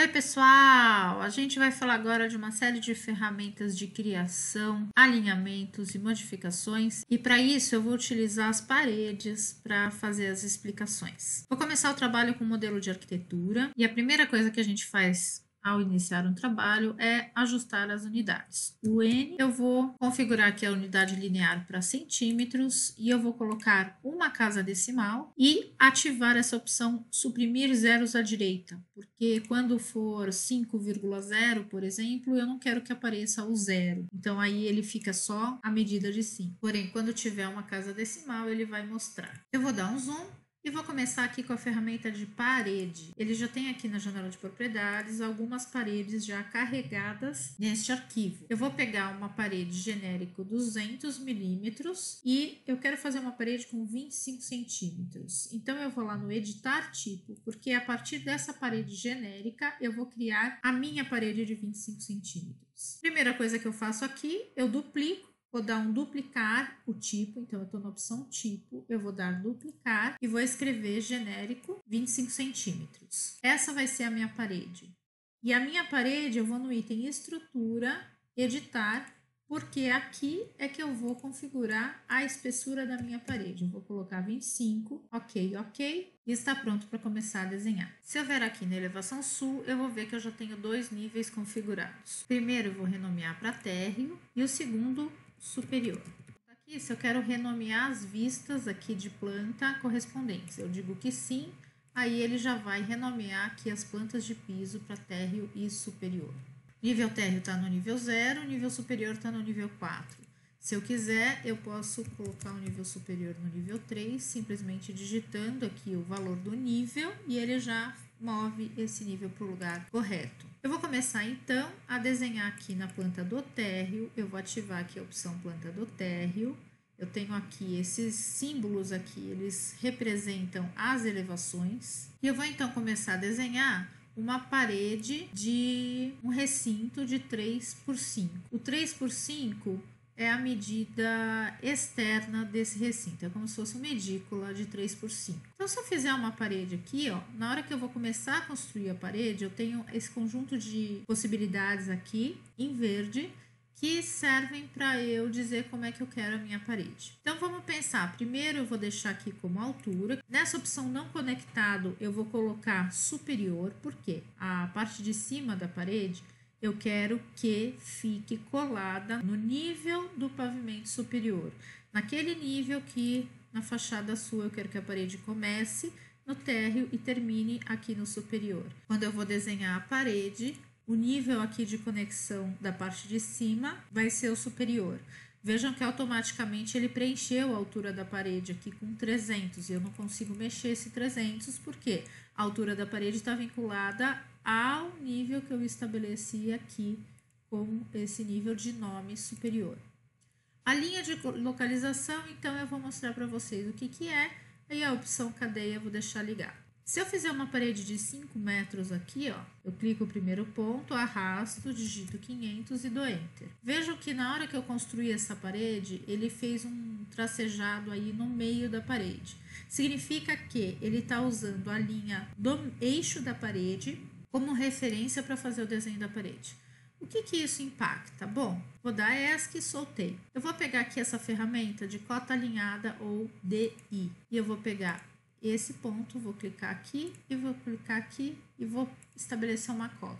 Oi, pessoal! A gente vai falar agora de uma série de ferramentas de criação, alinhamentos e modificações, e para isso eu vou utilizar as paredes para fazer as explicações. Vou começar o trabalho com o modelo de arquitetura, e a primeira coisa que a gente faz ao iniciar um trabalho é ajustar as unidades. O N, eu vou configurar aqui a unidade linear para centímetros e eu vou colocar uma casa decimal e ativar essa opção suprimir zeros à direita, porque quando for 5,0, por exemplo, eu não quero que apareça o zero. Então aí ele fica só a medida de 5. Porém, quando tiver uma casa decimal, ele vai mostrar. Eu vou dar um zoom. E vou começar aqui com a ferramenta de parede. Ele já tem aqui na janela de propriedades algumas paredes já carregadas neste arquivo. Eu vou pegar uma parede genérico 200 milímetros e eu quero fazer uma parede com 25 centímetros. Então eu vou lá no editar tipo, porque a partir dessa parede genérica eu vou criar a minha parede de 25 centímetros. Primeira coisa que eu faço aqui, eu duplico. Vou dar um duplicar o tipo, então eu estou na opção tipo, eu vou dar duplicar e vou escrever genérico 25 centímetros. Essa vai ser a minha parede. E a minha parede eu vou no item estrutura, editar, porque aqui é que eu vou configurar a espessura da minha parede. Eu vou colocar 25, ok, e está pronto para começar a desenhar. Se eu ver aqui na elevação sul, eu vou ver que eu já tenho dois níveis configurados. Primeiro eu vou renomear para térreo e o segundo superior. Aqui, se eu quero renomear as vistas aqui de planta correspondentes, eu digo que sim, aí ele já vai renomear aqui as plantas de piso para térreo e superior. Nível térreo está no nível 0, nível superior está no nível 4. Se eu quiser, eu posso colocar o nível superior no nível 3, simplesmente digitando aqui o valor do nível e ele já move esse nível para o lugar correto. Eu vou começar então a desenhar aqui na planta do térreo, eu vou ativar aqui a opção planta do térreo. Eu tenho aqui esses símbolos aqui, eles representam as elevações. E eu vou então começar a desenhar uma parede de um recinto de 3 por 5. O 3 por 5 é a medida externa desse recinto, é como se fosse uma edícula de 3 por 5. Então, se eu fizer uma parede aqui, ó, na hora que eu vou começar a construir a parede, eu tenho esse conjunto de possibilidades aqui, em verde, que servem para eu dizer como é que eu quero a minha parede. Então, vamos pensar. Primeiro, eu vou deixar aqui como altura. Nessa opção não conectado, eu vou colocar superior, porque a parte de cima da parede eu quero que fique colada no nível do pavimento superior. Naquele nível que na fachada sul eu quero que a parede comece no térreo e termine aqui no superior. Quando eu vou desenhar a parede, o nível aqui de conexão da parte de cima vai ser o superior. Vejam que automaticamente ele preencheu a altura da parede aqui com 300 e eu não consigo mexer esse 300 porque a altura da parede está vinculada ao nível que eu estabeleci aqui com esse nível de nome superior. A linha de localização, então, eu vou mostrar para vocês o que é, e a opção cadeia eu vou deixar ligada. Se eu fizer uma parede de 5 metros aqui, ó, eu clico o primeiro ponto, arrasto, digito 500 e dou Enter. Vejam que na hora que eu construí essa parede, ele fez um tracejado aí no meio da parede. Significa que ele está usando a linha do eixo da parede como referência para fazer o desenho da parede. O que isso impacta? Bom, vou dar ESC e soltei. Eu vou pegar aqui essa ferramenta de cota alinhada ou DI e eu vou pegar esse ponto, vou clicar aqui e vou clicar aqui e vou estabelecer uma cota.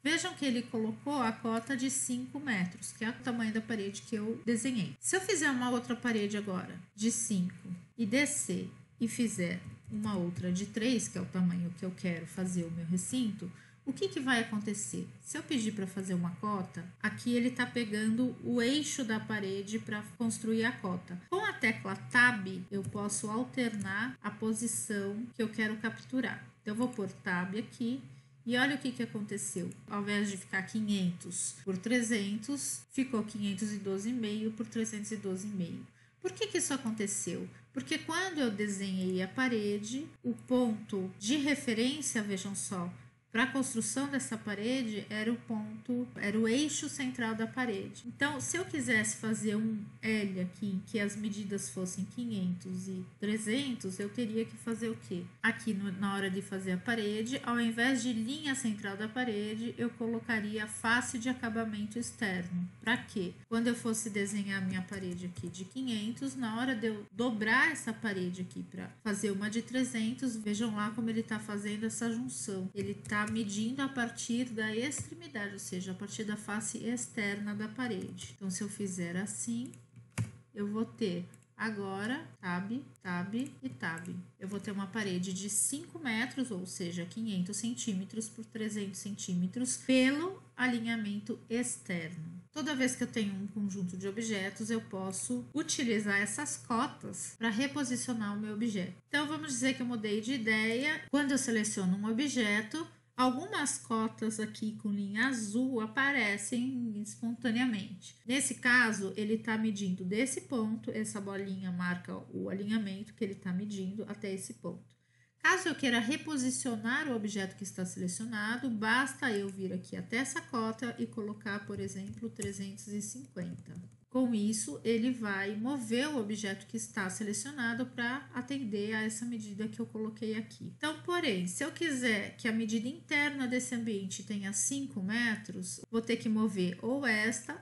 Vejam que ele colocou a cota de 5 metros, que é o tamanho da parede que eu desenhei. Se eu fizer uma outra parede agora de 5 e descer e fizer uma outra de 3, que é o tamanho que eu quero fazer o meu recinto, o que vai acontecer? Se eu pedir para fazer uma cota, aqui ele está pegando o eixo da parede para construir a cota. Com a tecla Tab, eu posso alternar a posição que eu quero capturar. Então, eu vou pôr Tab aqui e olha o que aconteceu. Ao invés de ficar 500 por 300, ficou 512,5 por 312,5. Por que isso aconteceu? Porque quando eu desenhei a parede, o ponto de referência, vejam só, para a construção dessa parede era o eixo central da parede. Então, se eu quisesse fazer um L aqui em que as medidas fossem 500 e 300, eu teria que fazer o quê? Aqui na hora de fazer a parede, ao invés de linha central da parede, eu colocaria face de acabamento externo. Para quê? Quando eu fosse desenhar minha parede aqui de 500, na hora de eu dobrar essa parede aqui para fazer uma de 300, vejam lá como ele está fazendo essa junção. Ele está medindo a partir da extremidade, ou seja, a partir da face externa da parede. Então, se eu fizer assim, eu vou ter agora tab, tab e tab. Eu vou ter uma parede de 5 metros, ou seja, 500 centímetros por 300 centímetros pelo alinhamento externo. Toda vez que eu tenho um conjunto de objetos, eu posso utilizar essas cotas para reposicionar o meu objeto. Então, vamos dizer que eu mudei de ideia. Quando eu seleciono um objeto, algumas cotas aqui com linha azul aparecem espontaneamente. Nesse caso, ele está medindo desse ponto, essa bolinha marca o alinhamento que ele está medindo até esse ponto. Caso eu queira reposicionar o objeto que está selecionado, basta eu vir aqui até essa cota e colocar, por exemplo, 350. Com isso, ele vai mover o objeto que está selecionado para atender a essa medida que eu coloquei aqui. Então, porém, se eu quiser que a medida interna desse ambiente tenha 5 metros, vou ter que mover ou esta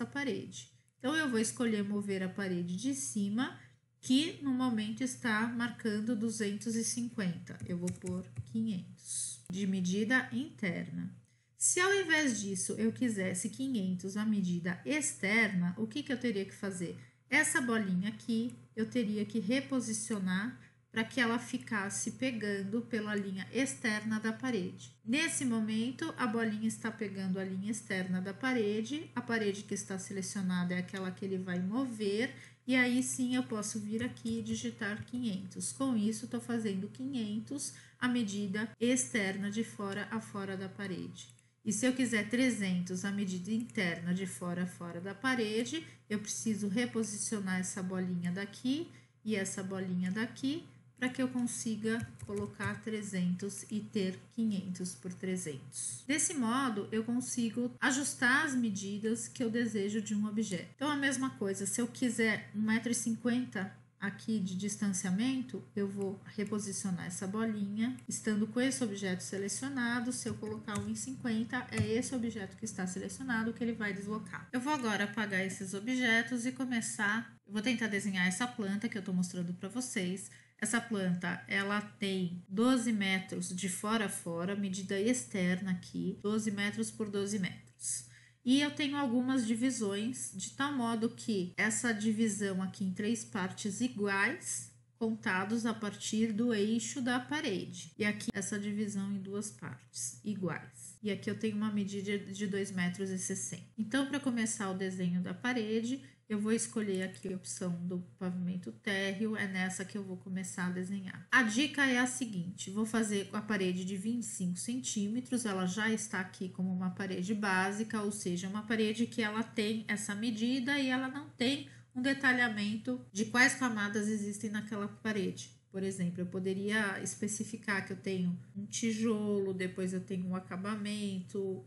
parede. Então, eu vou escolher mover a parede de cima, que no momento está marcando 250. Eu vou pôr 500 de medida interna. Se ao invés disso eu quisesse 500 a medida externa, o que eu teria que fazer? Essa bolinha aqui eu teria que reposicionar para que ela ficasse pegando pela linha externa da parede. Nesse momento, a bolinha está pegando a linha externa da parede, a parede que está selecionada é aquela que ele vai mover, e aí sim eu posso vir aqui e digitar 500. Com isso, estou fazendo 500 a medida externa de fora a fora da parede. E se eu quiser 300 a medida interna de fora a fora da parede, eu preciso reposicionar essa bolinha daqui e essa bolinha daqui, para que eu consiga colocar 300 e ter 500 por 300. Desse modo, eu consigo ajustar as medidas que eu desejo de um objeto. Então, a mesma coisa, se eu quiser 1,50 m aqui de distanciamento, eu vou reposicionar essa bolinha, estando com esse objeto selecionado. Se eu colocar 1,50 m, é esse objeto que está selecionado que ele vai deslocar. Eu vou agora apagar esses objetos e começar. Eu vou tentar desenhar essa planta que eu estou mostrando para vocês. Essa planta, ela tem 12 metros de fora a fora, medida externa aqui, 12 metros por 12 metros. E eu tenho algumas divisões, de tal modo que essa divisão aqui em 3 partes iguais, contados a partir do eixo da parede. E aqui essa divisão em 2 partes iguais. E aqui eu tenho uma medida de 2,60 metros. Então, para começar o desenho da parede, eu vou escolher aqui a opção do pavimento térreo, é nessa que eu vou começar a desenhar. A dica é a seguinte, vou fazer a parede de 25 centímetros, ela já está aqui como uma parede básica, ou seja, uma parede que ela tem essa medida e ela não tem um detalhamento de quais camadas existem naquela parede. Por exemplo, eu poderia especificar que eu tenho um tijolo, depois eu tenho um acabamento,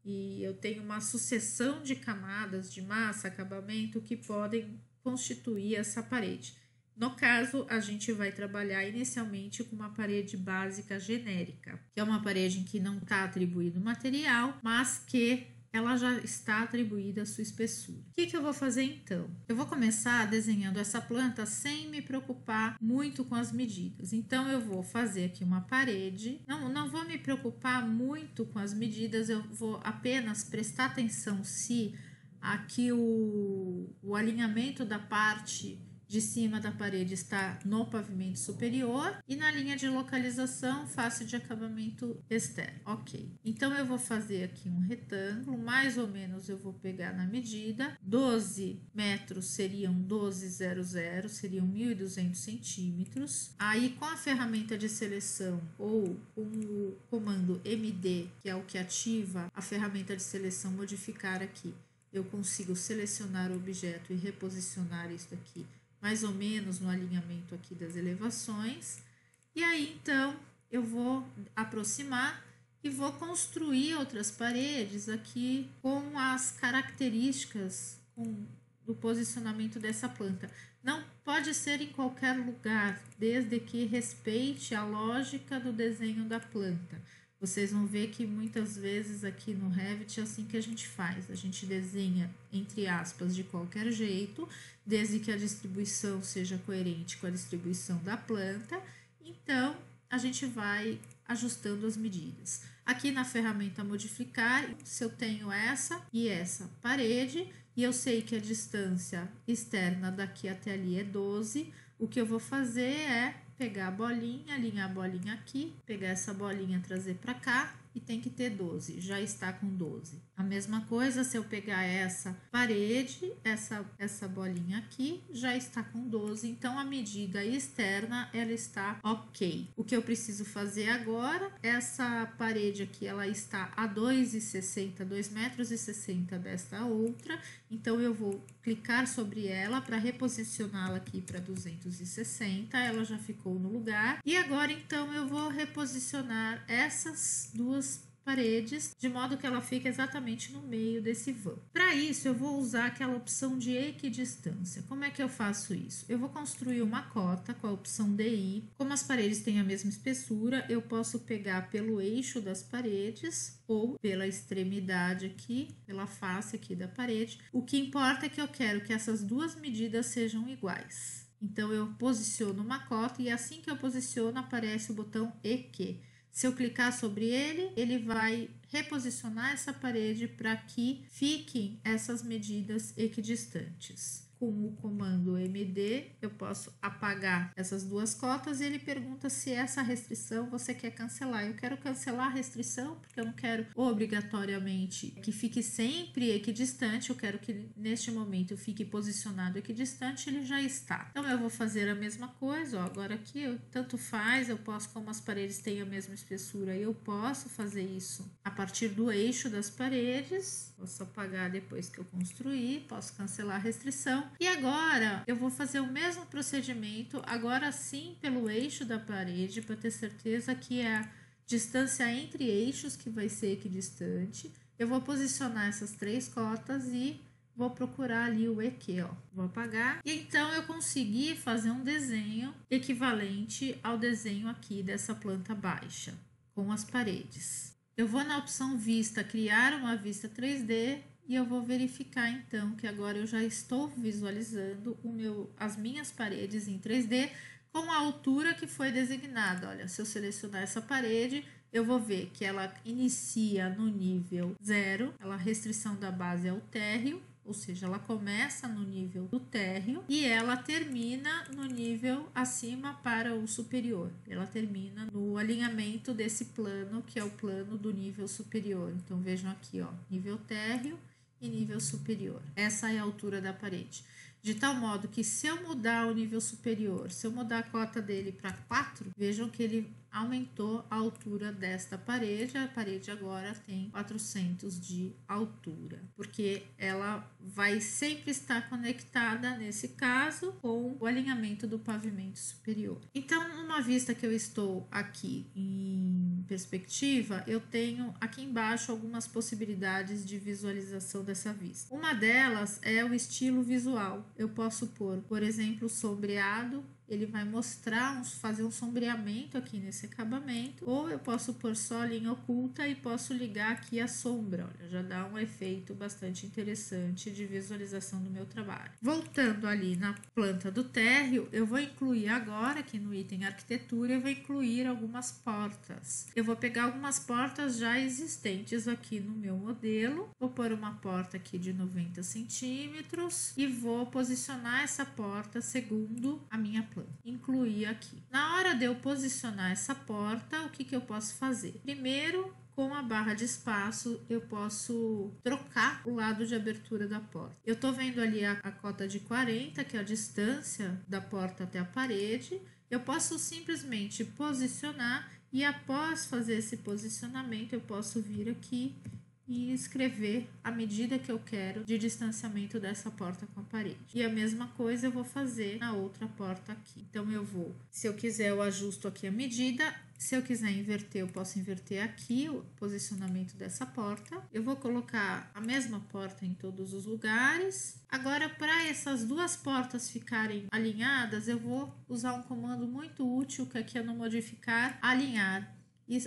e eu tenho uma sucessão de camadas de massa, acabamento, que podem constituir essa parede. No caso, a gente vai trabalhar inicialmente com uma parede básica genérica, que é uma parede em que não está atribuído material, mas que ela já está atribuída a sua espessura. O que eu vou fazer então? Eu vou começar desenhando essa planta sem me preocupar muito com as medidas. Então, eu vou fazer aqui uma parede. Não vou me preocupar muito com as medidas, eu vou apenas prestar atenção se aqui o alinhamento da parte de cima da parede está no pavimento superior e na linha de localização face de acabamento externo. Ok, então eu vou fazer aqui um retângulo, mais ou menos eu vou pegar na medida, 12 metros seriam 12,00, seriam 1.200 centímetros. Aí com a ferramenta de seleção ou com o comando MD, que é o que ativa a ferramenta de seleção modificar aqui, eu consigo selecionar o objeto e reposicionar isso aqui mais ou menos no alinhamento aqui das elevações. E aí, então, eu vou aproximar e vou construir outras paredes aqui com as características do posicionamento dessa planta. Não pode ser em qualquer lugar, desde que respeite a lógica do desenho da planta. Vocês vão ver que muitas vezes aqui no Revit é assim que a gente faz. A gente desenha, entre aspas, de qualquer jeito, desde que a distribuição seja coerente com a distribuição da planta. Então, a gente vai ajustando as medidas. Aqui na ferramenta modificar, se eu tenho essa e essa parede, e eu sei que a distância externa daqui até ali é 12, o que eu vou fazer é pegar a bolinha, alinhar a bolinha aqui, pegar essa bolinha, trazer para cá e tem que ter 12, já está com 12. A mesma coisa se eu pegar essa parede, essa bolinha aqui, já está com 12, então a medida externa ela está ok. O que eu preciso fazer agora, essa parede aqui ela está a 2,60, 2,60 m desta outra, então eu vou clicar sobre ela para reposicioná-la aqui para 260, ela já ficou no lugar. E agora então eu vou reposicionar essas duas paredes de modo que ela fique exatamente no meio desse vão. Para isso eu vou usar aquela opção de equidistância. Como é que eu faço isso? Eu vou construir uma cota com a opção DI. Como as paredes têm a mesma espessura, eu posso pegar pelo eixo das paredes ou pela extremidade aqui, pela face aqui da parede. O que importa é que eu quero que essas duas medidas sejam iguais. Então eu posiciono uma cota e assim que eu posiciono aparece o botão EQ. Se eu clicar sobre ele, ele vai reposicionar essa parede para que fiquem essas medidas equidistantes. Com o comando MD, eu posso apagar essas duas cotas e ele pergunta se essa restrição você quer cancelar. Eu quero cancelar a restrição porque eu não quero obrigatoriamente que fique sempre equidistante, eu quero que neste momento fique posicionado equidistante, ele já está. Então eu vou fazer a mesma coisa, ó, agora aqui tanto faz, eu posso, como as paredes têm a mesma espessura, eu posso fazer isso a partir do eixo das paredes, posso apagar depois que eu construir, posso cancelar a restrição. E agora eu vou fazer o mesmo procedimento, agora sim pelo eixo da parede, para ter certeza que é a distância entre eixos que vai ser equidistante. Eu vou posicionar essas três cotas e vou procurar ali o EQ, ó. Vou apagar. E então eu consegui fazer um desenho equivalente ao desenho aqui dessa planta baixa, com as paredes. Eu vou na opção vista, criar uma vista 3D. E eu vou verificar então que agora eu já estou visualizando as minhas paredes em 3D com a altura que foi designada. Olha, se eu selecionar essa parede, eu vou ver que ela inicia no nível 0, a restrição da base é o térreo, ou seja, ela começa no nível do térreo e ela termina no nível acima para o superior. Ela termina no alinhamento desse plano, que é o plano do nível superior. Então vejam aqui, ó, nível térreo e nível superior. Essa é a altura da parede. De tal modo que se eu mudar o nível superior, se eu mudar a cota dele para 4, vejam que ele aumentou a altura desta parede. A parede agora tem 400 de altura, porque ela vai sempre estar conectada, nesse caso, com o alinhamento do pavimento superior. Então, numa vista que eu estou aqui em perspectiva, eu tenho aqui embaixo algumas possibilidades de visualização dessa vista. Uma delas é o estilo visual. Eu posso pôr, por exemplo, sombreado. Ele vai mostrar, fazer um sombreamento aqui nesse acabamento, ou eu posso pôr só linha oculta e posso ligar aqui a sombra, olha, já dá um efeito bastante interessante de visualização do meu trabalho. Voltando ali na planta do térreo, eu vou incluir agora aqui no item arquitetura, eu vou incluir algumas portas. Eu vou pegar algumas portas já existentes aqui no meu modelo, vou pôr uma porta aqui de 90 centímetros e vou posicionar essa porta segundo a minha planta. Incluir aqui. Na hora de eu posicionar essa porta, o que eu posso fazer? Primeiro, com a barra de espaço, eu posso trocar o lado de abertura da porta. Eu tô vendo ali a cota de 40, que é a distância da porta até a parede. Eu posso simplesmente posicionar e após fazer esse posicionamento, eu posso vir aqui e escrever a medida que eu quero de distanciamento dessa porta com a parede. E a mesma coisa eu vou fazer na outra porta aqui. Então eu vou, se eu quiser eu ajusto aqui a medida, se eu quiser inverter eu posso inverter aqui o posicionamento dessa porta. Eu vou colocar a mesma porta em todos os lugares. Agora, para essas duas portas ficarem alinhadas, eu vou usar um comando muito útil que aqui é no modificar alinhar.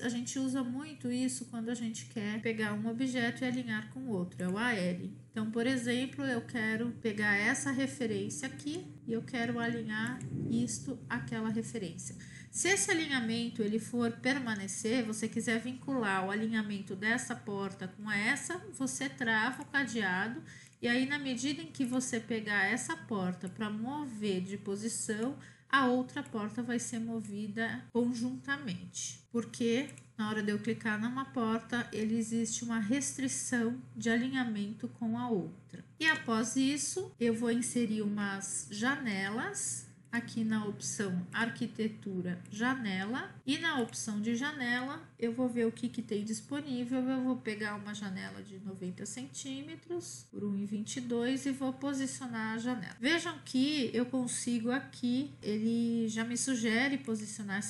A gente usa muito isso quando a gente quer pegar um objeto e alinhar com o outro, é o AL. Então, por exemplo, eu quero pegar essa referência aqui e eu quero alinhar isto àquela referência. Se esse alinhamento ele for permanecer, você quiser vincular o alinhamento dessa porta com essa, você trava o cadeado e aí na medida em que você pegar essa porta para mover de posição, a outra porta vai ser movida conjuntamente, porque na hora de eu clicar numa porta, ele existe uma restrição de alinhamento com a outra. E após isso, eu vou inserir umas janelas aqui na opção arquitetura janela e na opção de janela eu vou ver o que tem disponível. Eu vou pegar uma janela de 90 centímetros por 1,22 e vou posicionar a janela. Vejam que eu consigo aqui, ele já me sugere posicionar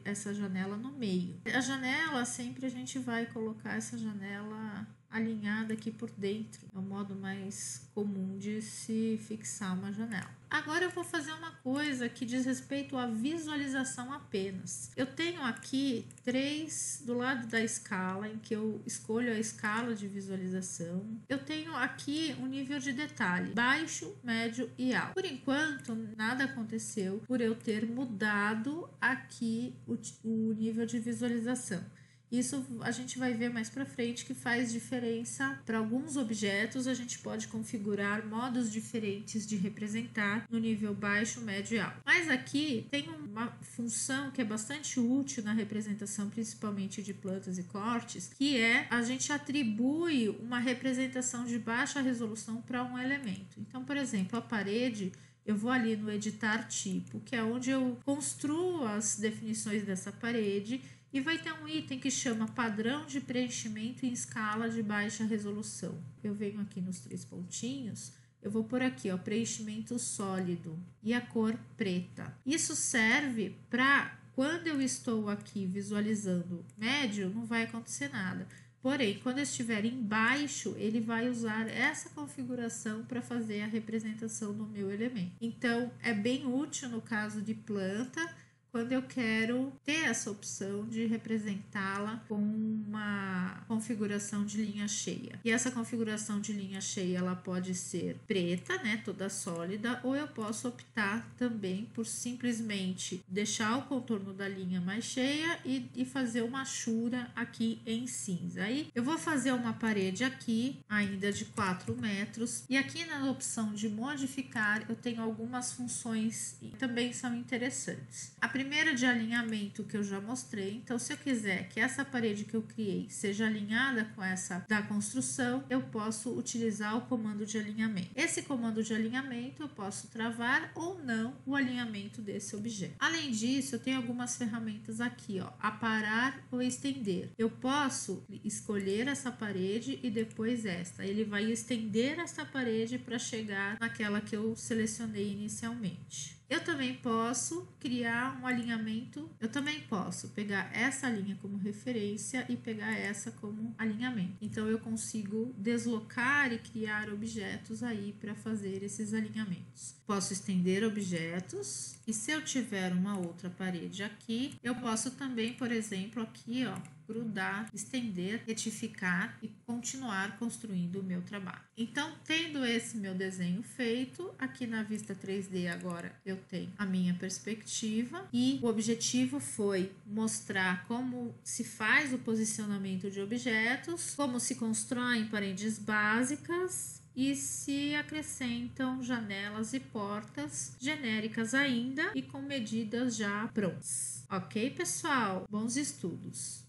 essa janela no meio. A janela sempre a gente vai colocar essa janela alinhada aqui por dentro, é o modo mais comum de se fixar uma janela. Agora eu vou fazer uma coisa que diz respeito à visualização apenas. Eu tenho aqui três do lado da escala, em que eu escolho a escala de visualização. Eu tenho aqui um nível de detalhe, baixo, médio e alto. Por enquanto, nada aconteceu por eu ter mudado aqui o nível de visualização. Isso a gente vai ver mais para frente que faz diferença para alguns objetos. A gente pode configurar modos diferentes de representar no nível baixo, médio e alto. Mas aqui tem uma função que é bastante útil na representação, principalmente de plantas e cortes, que é a gente atribui uma representação de baixa resolução para um elemento. Então, por exemplo, a parede, eu vou ali no editar tipo, que é onde eu construo as definições dessa parede, e vai ter um item que chama padrão de preenchimento em escala de baixa resolução. Eu venho aqui nos três pontinhos, eu vou por aqui, ó, preenchimento sólido e a cor preta. Isso serve para quando eu estou aqui visualizando médio, não vai acontecer nada. Porém, quando eu estiver embaixo, ele vai usar essa configuração para fazer a representação do meu elemento. Então, é bem útil no caso de planta, quando eu quero ter essa opção de representá-la com uma configuração de linha cheia. E essa configuração de linha cheia, ela pode ser preta, né, toda sólida, ou eu posso optar também por simplesmente deixar o contorno da linha mais cheia e fazer uma achura aqui em cinza. Aí eu vou fazer uma parede aqui, ainda de 4 metros, e aqui na opção de modificar eu tenho algumas funções que também são interessantes. A primeira de alinhamento que eu já mostrei. Então, se eu quiser que essa parede que eu criei seja alinhada com essa da construção, eu posso utilizar o comando de alinhamento. Esse comando de alinhamento eu posso travar ou não o alinhamento desse objeto. Além disso, eu tenho algumas ferramentas aqui, ó, aparar ou estender. Eu posso escolher essa parede e depois esta. Ele vai estender essa parede para chegar naquela que eu selecionei inicialmente. Eu também posso criar um alinhamento, eu também posso pegar essa linha como referência e pegar essa como alinhamento. Então, eu consigo deslocar e criar objetos aí para fazer esses alinhamentos. Posso estender objetos e se eu tiver uma outra parede aqui, eu posso também, por exemplo, aqui, ó, grudar, estender, retificar e continuar construindo o meu trabalho. Então, tendo esse meu desenho feito, aqui na vista 3D agora eu tenho a minha perspectiva e o objetivo foi mostrar como se faz o posicionamento de objetos, como se constroem paredes básicas e se acrescentam janelas e portas genéricas ainda e com medidas já prontas. Ok, pessoal? Bons estudos!